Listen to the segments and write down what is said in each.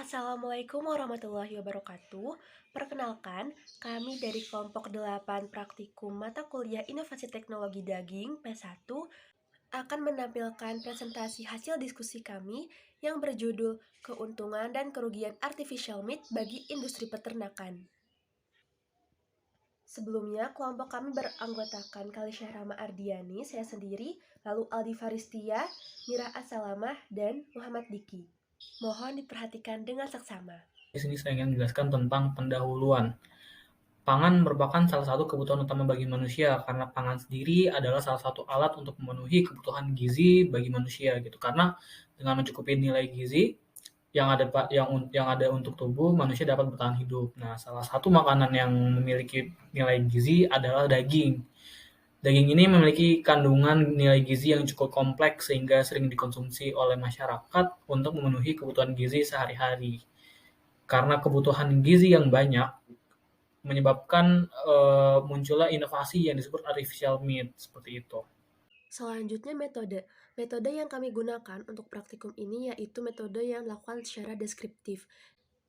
Assalamualaikum warahmatullahi wabarakatuh. Perkenalkan, kami dari kelompok 8 Praktikum Mata Kuliah Inovasi Teknologi Daging P1 akan menampilkan presentasi hasil diskusi kami yang berjudul Keuntungan dan Kerugian Artificial Meat bagi Industri Peternakan. Sebelumnya, kelompok kami beranggotakan Kalisya Rama Ardiani, saya sendiri, lalu Aldi Faristia, Mira Asalamah, dan Muhammad Diki. Mohon diperhatikan dengan seksama. Di sini saya ingin menjelaskan tentang pendahuluan. Pangan merupakan salah satu kebutuhan utama bagi manusia karena pangan sendiri adalah salah satu alat untuk memenuhi kebutuhan gizi bagi manusia gitu. Karena dengan mencukupi nilai gizi yang ada untuk tubuh manusia dapat bertahan hidup. Nah, salah satu makanan yang memiliki nilai gizi adalah daging. Daging ini memiliki kandungan nilai gizi yang cukup kompleks sehingga sering dikonsumsi oleh masyarakat untuk memenuhi kebutuhan gizi sehari-hari. Karena kebutuhan gizi yang banyak menyebabkan munculnya inovasi yang disebut artificial meat seperti itu. Selanjutnya metode. Metode yang kami gunakan untuk praktikum ini yaitu metode yang dilakukan secara deskriptif,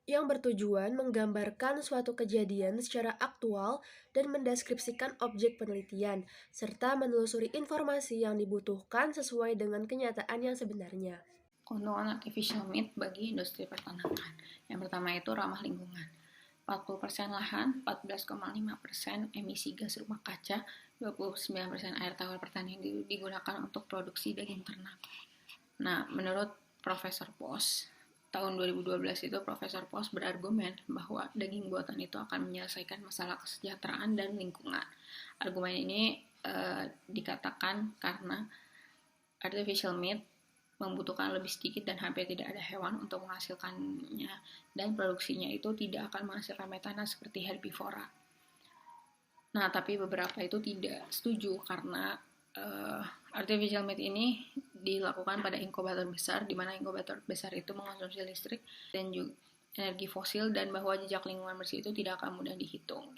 yang bertujuan menggambarkan suatu kejadian secara aktual dan mendeskripsikan objek penelitian, serta menelusuri informasi yang dibutuhkan sesuai dengan kenyataan yang sebenarnya. Keuntungan artificial meat bagi industri peternakan. Yang pertama itu ramah lingkungan. 40% lahan, 14,5% emisi gas rumah kaca, 29% air tawar pertanian digunakan untuk produksi daging ternak. Nah, menurut Profesor Pos, tahun 2012 itu Profesor Pos berargumen bahwa daging buatan itu akan menyelesaikan masalah kesejahteraan dan lingkungan. Argumen ini dikatakan karena artificial meat membutuhkan lebih sedikit dan hampir tidak ada hewan untuk menghasilkannya, dan produksinya itu tidak akan menghasilkan metana seperti herbivora. Nah, tapi beberapa itu tidak setuju karena artificial meat ini dilakukan pada inkubator besar, di mana inkubator besar itu mengonsumsi listrik dan juga energi fosil, dan bahwa jejak lingkungan bersih itu tidak akan mudah dihitung.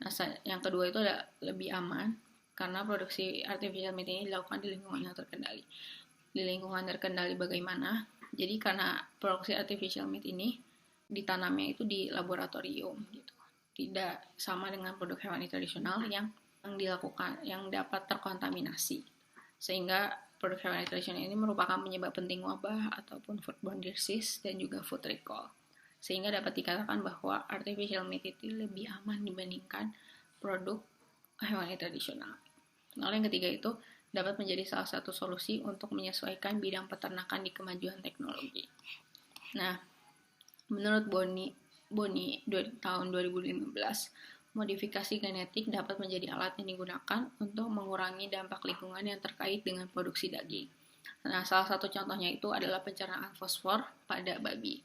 Nah, yang kedua itu lebih aman karena produksi artificial meat ini dilakukan di lingkungan yang terkendali. Di lingkungan terkendali bagaimana? Jadi karena produksi artificial meat ini ditanamnya itu di laboratorium gitu. Tidak sama dengan produk hewani tradisional yang dilakukan yang dapat terkontaminasi. Sehingga produk hewani tradisional ini merupakan penyebab penting wabah ataupun foodborne disease dan juga food recall. Sehingga dapat dikatakan bahwa artificial meat itu lebih aman dibandingkan produk hewani tradisional. Lalu yang ketiga itu dapat menjadi salah satu solusi untuk menyesuaikan bidang peternakan di kemajuan teknologi. Nah, menurut Boni tahun 2015, modifikasi genetik dapat menjadi alat yang digunakan untuk mengurangi dampak lingkungan yang terkait dengan produksi daging. Nah, salah satu contohnya itu adalah pencernaan fosfor pada babi.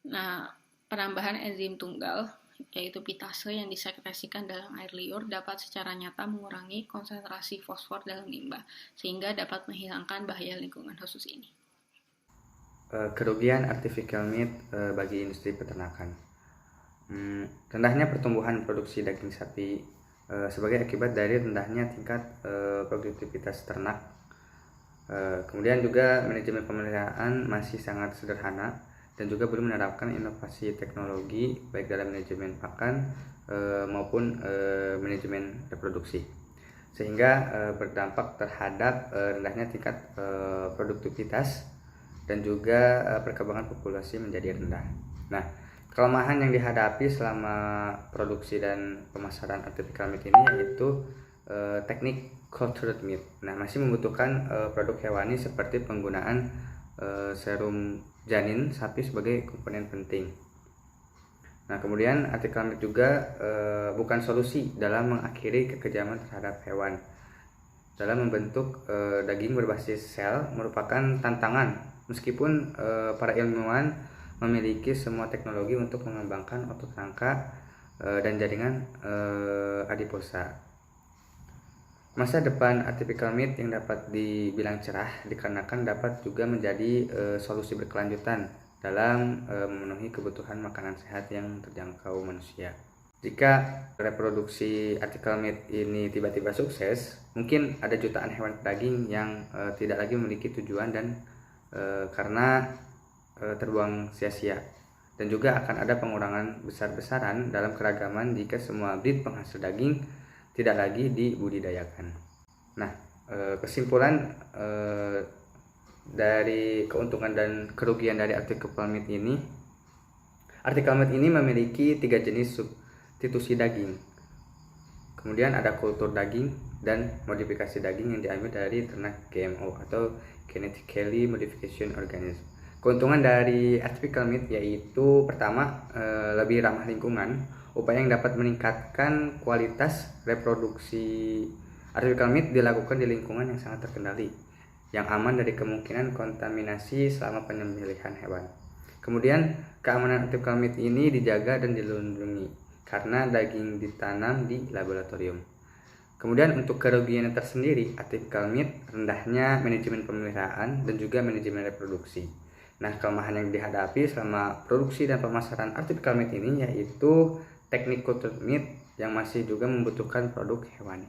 Nah, penambahan enzim tunggal yaitu pitase yang disekresikan dalam air liur dapat secara nyata mengurangi konsentrasi fosfor dalam limbah, sehingga dapat menghilangkan bahaya lingkungan khusus ini. Kerugian artificial meat bagi industri peternakan. Rendahnya pertumbuhan produksi daging sapi sebagai akibat dari rendahnya tingkat produktivitas ternak. Kemudian juga manajemen pemeliharaan masih sangat sederhana dan juga belum menerapkan inovasi teknologi baik dalam manajemen pakan maupun manajemen reproduksi, sehingga berdampak terhadap rendahnya tingkat produktivitas dan juga perkembangan populasi menjadi rendah. Nah, kelemahan yang dihadapi selama produksi dan pemasaran artificial meat ini yaitu teknik cultured meat. Nah, masih membutuhkan produk hewani seperti penggunaan serum janin sapi sebagai komponen penting. Nah, kemudian artificial meat juga bukan solusi dalam mengakhiri kekejaman terhadap hewan. Dalam membentuk daging berbasis sel merupakan tantangan, meskipun para ilmuwan memiliki semua teknologi untuk mengembangkan otot rangka dan jaringan adiposa. Masa depan artificial meat yang dapat dibilang cerah dikarenakan dapat juga menjadi solusi berkelanjutan dalam memenuhi kebutuhan makanan sehat yang terjangkau manusia. Jika reproduksi artificial meat ini tiba-tiba sukses, mungkin ada jutaan hewan pedaging yang tidak lagi memiliki tujuan dan karena terbuang sia-sia. Dan juga akan ada pengurangan besar-besaran dalam keragaman jika semua breed penghasil daging tidak lagi dibudidayakan. Nah, kesimpulan dari keuntungan dan kerugian dari artificial meat ini, artificial meat ini memiliki 3 jenis substitusi daging. Kemudian ada kultur daging dan modifikasi daging yang diambil dari ternak GMO atau genetically modification organism. Keuntungan dari artificial meat yaitu pertama, lebih ramah lingkungan, upaya yang dapat meningkatkan kualitas reproduksi. Artificial meat dilakukan di lingkungan yang sangat terkendali, yang aman dari kemungkinan kontaminasi selama penyembelihan hewan. Kemudian keamanan artificial meat ini dijaga dan dilindungi karena daging ditanam di laboratorium. Kemudian untuk kerugian tersendiri, artificial meat rendahnya manajemen pemeliharaan dan juga manajemen reproduksi. Nah, kelemahan yang dihadapi selama produksi dan pemasaran artificial meat ini yaitu teknik cultured meat yang masih juga membutuhkan produk hewani.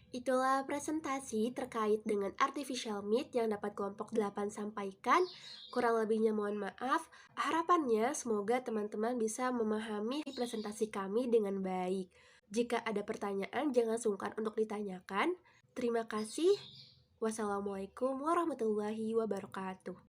Itulah presentasi terkait dengan artificial meat yang dapat kelompok 8 sampaikan. Kurang lebihnya mohon maaf. Harapannya semoga teman-teman bisa memahami presentasi kami dengan baik. Jika ada pertanyaan jangan sungkan untuk ditanyakan. Terima kasih. Wassalamualaikum warahmatullahi wabarakatuh.